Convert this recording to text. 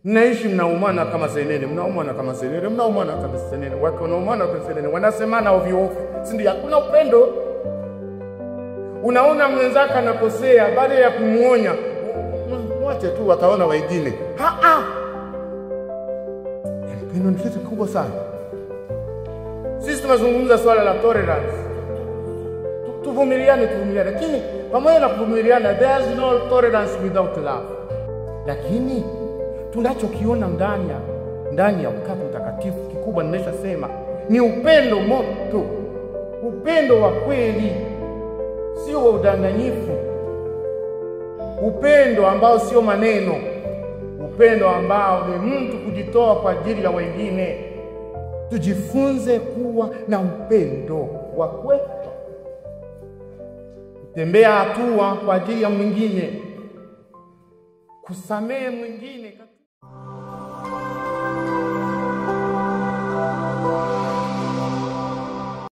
Mnaishi mnaumana kama senene, mnaumana kama senene, mnaumana kama senene, watu wanaumana kama senene, wanasemana ovyo ovyo. Si ndio? Hakuna upendo. Unaona mwenzako anakosea, baada ya kumuonya, mwache tu wataona wengine. Upendo ni kitu kubwa sana. Sisi tunazungumza swala la tolerance. Tuvumiliane. Lakini pamoja na kuvumiliana, there's no tolerance without love. Lakini tunachokiona ndani ya Utatu Mtakatifu kikubwa nimeshasema ni upendo moto. Upendo wa kweli, sio wa udanganyifu. Upendo ambao sio maneno. Upendo ambao ni mtu kujitoa kwa ajili ya wengine. Tujifunze kuwa na upendo wa kweli. Kutembea hatua kwa ajili ya mwingine. Kusamehe mwingine.